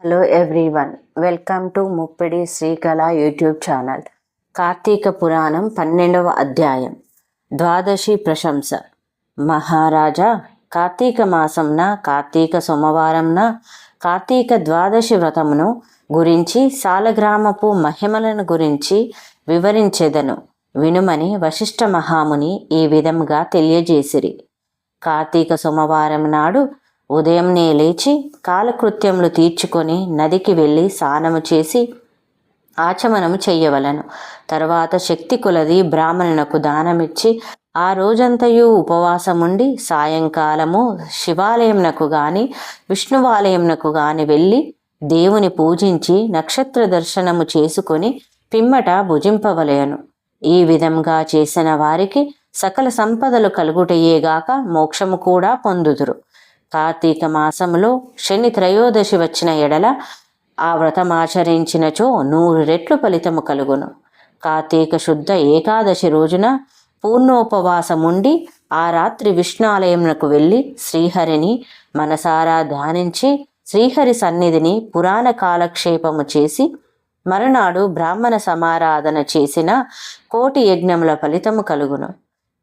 Hello everyone, welcome to Muppidi Srikala YouTube channel. Karthika Puranam 12వ అధ్యాయం ద్వాదశి ప్రశంస. మహారాజా, కార్తీక మాసంన కార్తీక సోమవారంన కార్తీక ద్వాదశి వ్రతమును గురించి సాలగ్రామపు మహిమలను గురించి వివరించెదను వినుమని వశిష్ఠ మహాముని ఈ విధముగా తెలియజేసిరి. కార్తీక సోమవారం నాడు ఉదయంనే లేచి కాలకృత్యములు తీర్చుకొని నదికి వెళ్ళి స్నానము చేసి ఆచమనము చెయ్యవలను. తరువాత శక్తి కొలది బ్రాహ్మణునకు దానమిచ్చి ఆ రోజంతయు ఉపవాసముండి సాయంకాలము శివాలయంనకు గాని విష్ణువాలయంనకు గాని వెళ్ళి దేవుని పూజించి నక్షత్ర దర్శనము చేసుకొని పిమ్మట భుజింపవలయను. ఈ విధంగా చేసిన వారికి సకల సంపదలు కలుగుటయేగాక మోక్షము కూడా పొందుదురు. కార్తీక మాసములో శని త్రయోదశి వచ్చిన ఎడల ఆ వ్రతమాచరించినచో 100 రెట్లు ఫలితము కలుగును. కార్తీక శుద్ధ ఏకాదశి రోజున పూర్ణోపవాసముండి ఆ రాత్రి విష్ణాలయమునకు వెళ్ళి శ్రీహరిని మనసారా ధ్యానించి శ్రీహరి సన్నిధిని పురాణ కాలక్షేపము చేసి మరునాడు బ్రాహ్మణ సమారాధన చేసిన 1,000,000 యజ్ఞముల ఫలితము కలుగును.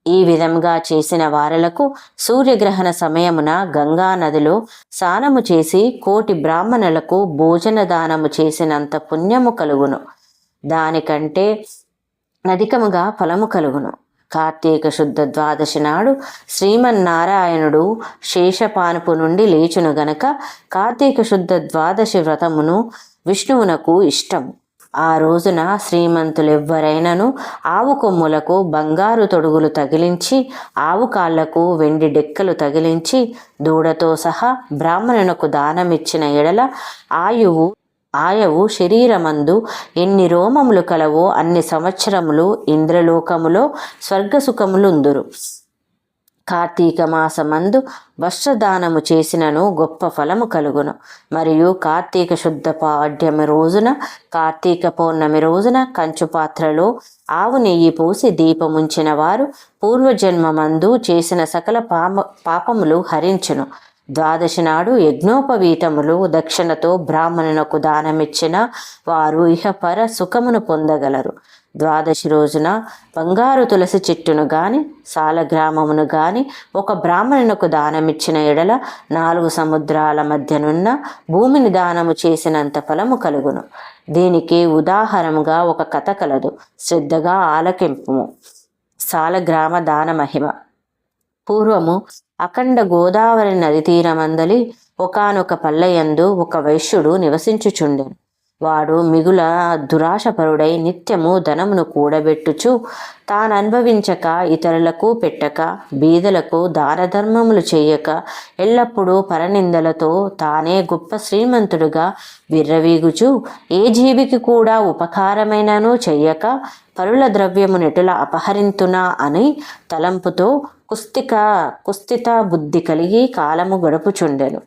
ఈ విధంగా చేసిన వారలకు సూర్యగ్రహణ సమయమున గంగా నదిలో స్నానము చేసి 1,000,000 బ్రాహ్మణులకు భోజన దానము చేసినంత పుణ్యము కలుగును. దానికంటే అధికముగా ఫలము కలుగును. కార్తీక శుద్ధ ద్వాదశి నాడు శ్రీమన్నారాయణుడు శేషపానుపు నుండి లేచును గనక కార్తీక శుద్ధ ద్వాదశి వ్రతమును విష్ణువునకు ఇష్టము. ఆ రోజున శ్రీమంతులెవ్వరైనను ఆవు కొమ్ములకు బంగారు తొడుగులు తగిలించి ఆవు కాళ్లకు వెండి డెక్కలు తగిలించి దూడతో సహా బ్రాహ్మణునకు దానమిచ్చిన ఎడల ఆయవు శరీరమందు ఎన్ని రోమములు కలవో అన్ని సంవత్సరములు ఇంద్రలోకములో స్వర్గసుఖములుందురు. కార్తీక మాసమందు వస్త్రదానము చేసినను గొప్ప ఫలము కలుగును. మరియు కార్తీక శుద్ధ పాడ్యమి రోజున కార్తీక పౌర్ణమి రోజున కంచు పాత్రలో ఆవు నెయ్యి పోసి దీపముంచిన వారు పూర్వజన్మమందు చేసిన సకల పాపములు హరించును. ద్వాదశి నాడు యజ్ఞోపవీతములు దక్షిణతో బ్రాహ్మణునకు దానమిచ్చిన వారు ఇహపర సుఖమును పొందగలరు. ద్వాదశి రోజున బంగారు తులసి చెట్టును గాని సాలగ్రామమును గాని ఒక బ్రాహ్మణునకు దానమిచ్చిన ఎడల 4 సముద్రాల మధ్యనున్న భూమిని దానము చేసినంత ఫలము కలుగును. దీనికి ఉదాహరణగా ఒక కథ కలదు, శ్రద్ధగా ఆలకింపుము. సాలగ్రామ దాన మహిమ. పూర్వము అఖండ గోదావరి నది తీరమందలి ఒకానొక పల్లెయందు ఒక వైశ్యుడు నివసించుచుండెను. వాడు మిగుల దురాశపరుడై నిత్యము ధనమును కూడబెట్టుచు తాననుభవించక ఇతరులకు పెట్టక బీదలకు దానధర్మములు చేయక ఎల్లప్పుడూ పరనిందలతో తానే గొప్ప శ్రీమంతుడుగా విర్రవీగుచు ఏ జీవికి కూడా ఉపకారమైనను చెయ్యక పరుల ద్రవ్యము నెటుల అపహరింతునా అని తలంపుతో కుస్థిత బుద్ధి కలిగి కాలము గడుపుచుండెను.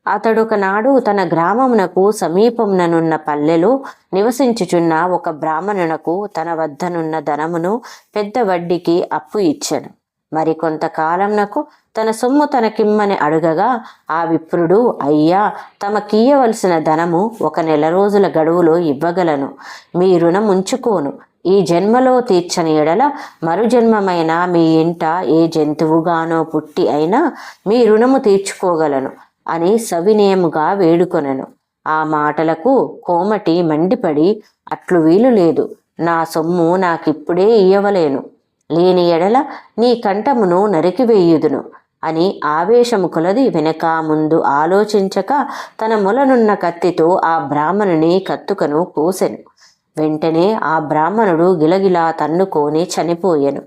అతడొకనాడు తన గ్రామమునకు సమీపముననున్న పల్లెలో నివసించుచున్న ఒక బ్రాహ్మణునకు తన వద్దనున్న ధనమును పెద్ద వడ్డీకి అప్పు ఇచ్చెను. మరి కొంతకాలంనకు తన సొమ్ము తనకిమ్మని అడుగగా ఆ విప్రుడు, అయ్యా, తమకియ్యవలసిన ధనము 1 నెల రోజుల గడువులో ఇవ్వగలను. మీ రుణం ఉంచుకోను. ఈ జన్మలో తీర్చని ఎడల మరుజన్మమైన మీ ఇంట ఏ జంతువుగానో పుట్టి అయినా మీ రుణము తీర్చుకోగలను అని సవినయముగా వేడుకొనెను. ఆ మాటలకు కోమటి మండిపడి, అట్లు వీలు లేదు, నా సొమ్ము నాకిప్పుడే ఇయ్యవలేను, లేని ఎడల నీ కంఠమును నరికివేయుదును అని ఆవేశము కొలది వెనక ముందు ఆలోచించక తన మొలనున్న కత్తితో ఆ బ్రాహ్మణుని కత్తుకను కోసెను. వెంటనే ఆ బ్రాహ్మణుడు గిలగిలా తన్నుకొని చనిపోయెను.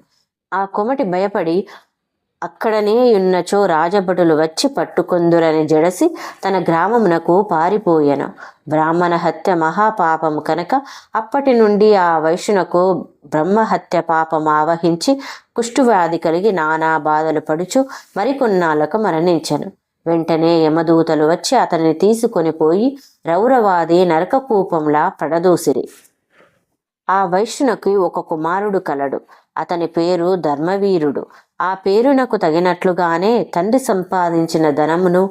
ఆ కొమటి భయపడి అక్కడనే ఉన్నచో రాజభటులు వచ్చి పట్టుకొందురని జడసి తన గ్రామమునకు పారిపోయెను. బ్రాహ్మణ హత్య మహాపాపము కనుక అప్పటి నుండి ఆ వైశ్యునకు బ్రహ్మహత్య పాపం ఆవహించి కుష్ఠవ్యాధి కలిగి నానా బాధలు పడుచు మరికొన్నాళ్లకు మరణించెను. వెంటనే యమదూతలు వచ్చి అతనిని తీసుకొని పోయి రౌరవాది నరకకూపంలా పడదూసిరి. ఆ వైశ్యునకు ఒక కుమారుడు కలడు. అతని పేరు ధర్మవీరుడు. ఆ పేరునకు తగినట్లుగానే తండ్రి సంపాదించిన ధనమును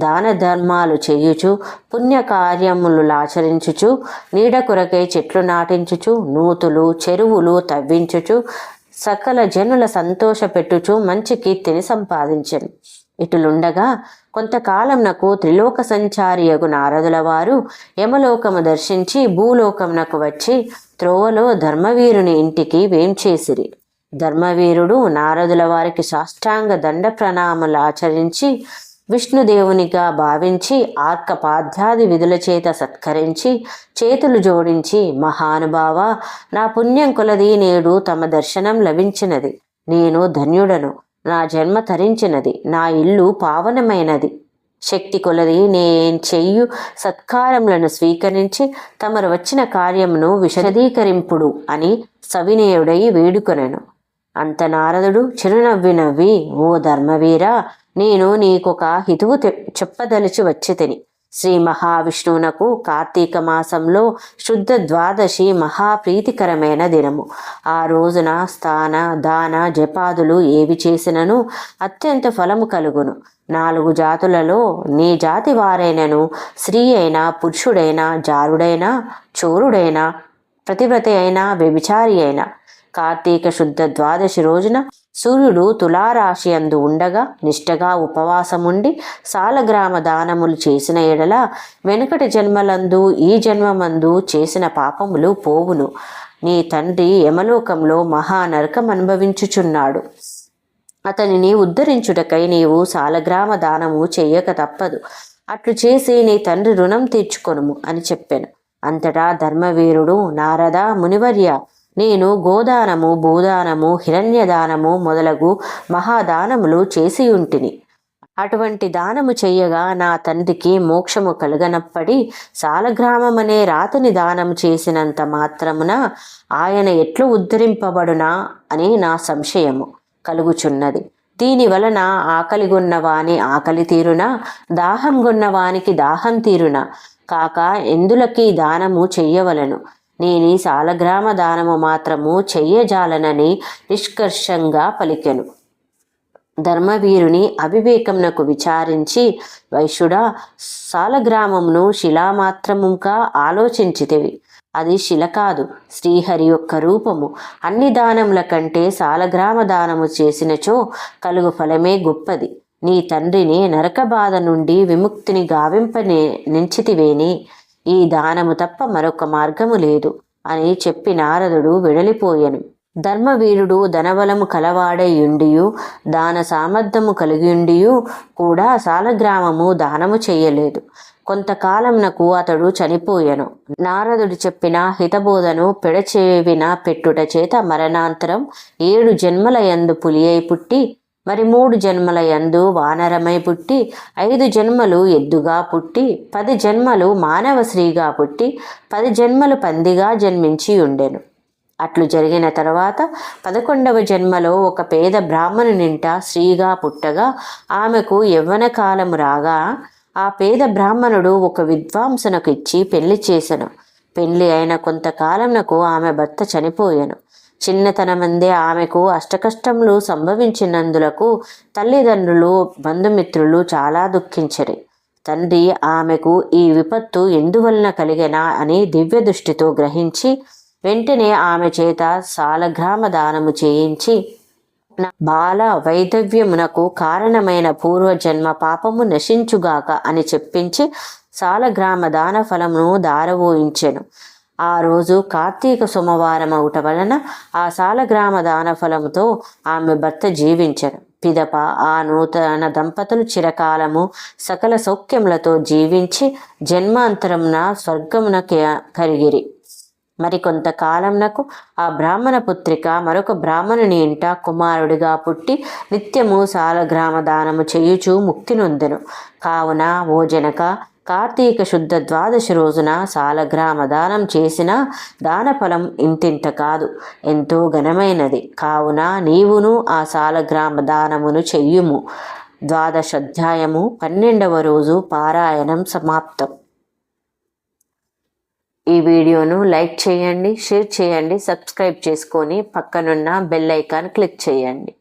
దాన ధర్మాలు చేయుచు పుణ్యకార్యములాచరించుచు నీడ కొరకై చెట్లు నాటించుచు నూతులు చెరువులు తవ్వించుచు సకల జనుల సంతోషపెట్టుచు మంచి కీర్తిని సంపాదించెను. ఇటులుండగా కొంతకాలంనకు త్రిలోక సంచారియగు నారదుల వారు యమలోకము దర్శించి భూలోకమునకు వచ్చి త్రోవలో ధర్మవీరుని ఇంటికి వేంచేసిరి. ధర్మవీరుడు నారదుల వారికి సాష్టాంగ దండ ప్రణామాలు ఆచరించి విష్ణుదేవునిగా భావించి ఆర్కపాద్యాది విధుల చేత సత్కరించి చేతులు జోడించి, మహానుభావ, నా పుణ్యం కొలది నేడు తమ దర్శనం లభించినది. నేను ధన్యుడను. నా జన్మ తరించినది. నా ఇల్లు పావనమైనది. శక్తి కొలది నేను చెయ్యు సత్కారములను స్వీకరించి తమరు వచ్చిన కార్యమును విశదీకరింపుడు అని సవినయుడై వేడుకొనెను. అంత నారదుడు చిరునవ్వి నవ్వి, ఓ ధర్మవీర, నేను నీకొక హితువు చెప్పదలిచి వచ్చి తిని. శ్రీ మహావిష్ణువునకు కార్తీక మాసంలో శుద్ధ ద్వాదశి మహాప్రీతికరమైన దినము. ఆ రోజున స్థాన దాన జపాదులు ఏవి చేసినను అత్యంత ఫలము కలుగును. 4 జాతులలో నీ జాతి వారైనను స్త్రీ అయినా పురుషుడైనా జారుడైనా చోరుడైనా ప్రతివ్రత అయినా వ్యభిచారి అయినా కార్తీక శుద్ధ ద్వాదశి రోజున సూర్యుడు తులారాశి అందు ఉండగా నిష్టగా ఉపవాసముండి సాలగ్రామ దానములు చేసిన ఎడల వెనుకటి జన్మలందు ఈ జన్మమందు చేసిన పాపములు పోవును. నీ తండ్రి యమలోకంలో మహానరకం అనుభవించుచున్నాడు. అతనిని ఉద్ధరించుటకై నీవు సాలగ్రామ దానము చెయ్యక తప్పదు. అట్లు చేసి నీ తండ్రి రుణం తీర్చుకొనుము అని చెప్పాను. అంతటా ధర్మవీరుడు, నారద మునివర్య, నేను గోదానము భూదానము హిరణ్యదానము మొదలగు మహాదానములు చేసి ఉంటిని. అటువంటి దానము చెయ్యగా నా తండ్రికి మోక్షము కలుగనప్పటి సాలగ్రామమనే రాతిని దానము చేసినంత మాత్రమున ఆయన ఎట్లు ఉద్ధరింపబడునా అని నా సంశయము కలుగుచున్నది. దీని వలన ఆకలిగొన్నవాని ఆకలి తీరునా, దాహం గొన్నవానికి దాహం తీరునా కాక ఎందులకి దానము చెయ్యవలను. నేను ఈ సాలగ్రామ దానము మాత్రము చెయ్యజాలనని నిష్కర్షంగా పలికెను. ధర్మవీరుని అవివేకమునకు విచారించి, వైశ్యుడా, సాలగ్రామమును శిలామాత్రముగా ఆలోచించితివి. అది శిల కాదు, శ్రీహరి యొక్క రూపము. అన్ని దానముల కంటే సాలగ్రామ దానము చేసినచో కలుగు ఫలమే గొప్పది. నీ తండ్రిని నరక బాధ నుండి విముక్తిని నించితివేని ఈ దానము తప్ప మరొక మార్గము లేదు అని చెప్పి నారదుడు వెడలిపోయెను. ధర్మవీరుడు ధనబలము కలవాడైయుండియు దాన సామర్థ్యము కలిగియుండియు కూడా సాలగ్రామము దానము చెయ్యలేదు. కొంతకాలమునకు అతడు చనిపోయెను. నారదుడు చెప్పిన హితబోధను పెడచెవిన పెట్టుట చేత మరణాంతరం 7 జన్మల యందు పులి అయి పుట్టి, మరి 3 జన్మల యందు వానరమై పుట్టి, 5 జన్మలు ఎద్దుగా పుట్టి, 10 జన్మలు మానవ స్త్రీగా పుట్టి, 10 జన్మలు పందిగా జన్మించి ఉండెను. అట్లు జరిగిన తర్వాత 11వ జన్మలో ఒక పేద బ్రాహ్మణునింట స్త్రీగా పుట్టగా ఆమెకు యవ్వన కాలము రాగా ఆ పేద బ్రాహ్మణుడు ఒక విద్వాంసునకు ఇచ్చి పెళ్లి చేసెను. పెళ్లి అయిన కొంతకాలంనకు ఆమె భర్త చనిపోయెను. చిన్నతనమందే ఆమెకు అష్టకష్టములు సంభవించినందులకు తల్లిదండ్రులు బంధుమిత్రులు చాలా దుఃఖించరి. తండ్రి ఆమెకు ఈ విపత్తు ఎందువలన కలిగెనా అని దివ్య దృష్టితో గ్రహించి వెంటనే ఆమె చేత సాలగ్రామ దానము చేయించి బాల వైధవ్యమునకు కారణమైన పూర్వజన్మ పాపము నశించుగాక అని చెప్పించి సాలగ్రామ దాన ఫలమును దారవోయించెను. ఆ రోజు కార్తీక సోమవారం అవుట వలన ఆ సాలగ్రామ దాన ఫలముతో ఆమె భర్త జీవించెను. పిదప ఆ నూతన దంపతులు చిరకాలము సకల సౌఖ్యములతో జీవించి జన్మాంతరమున స్వర్గమున కరిగిరి. మరి కొంతకాలంనకు ఆ బ్రాహ్మణ పుత్రిక మరొక బ్రాహ్మణుని ఇంట కుమారుడిగా పుట్టి నిత్యము సాలగ్రామ దానము చేయుచు ముక్తి నొందెను. కావున ఓ జనక, కార్తీక శుద్ధ ద్వాదశి రోజున సాలగ్రామ దానం చేసిన దాన ఫలం ఇంతింత కాదు, ఎంతో ఘనమైనది. కావున నీవును ఆ సాలగ్రామ దానమును చెయ్యుము. ద్వాదశాధ్యాయము 12వ రోజు పారాయణం సమాప్తం. ఈ వీడియోను లైక్ చేయండి, షేర్ చేయండి, సబ్స్క్రైబ్ చేసుకొని పక్కనున్న బెల్ ఐకాన్ క్లిక్ చేయండి.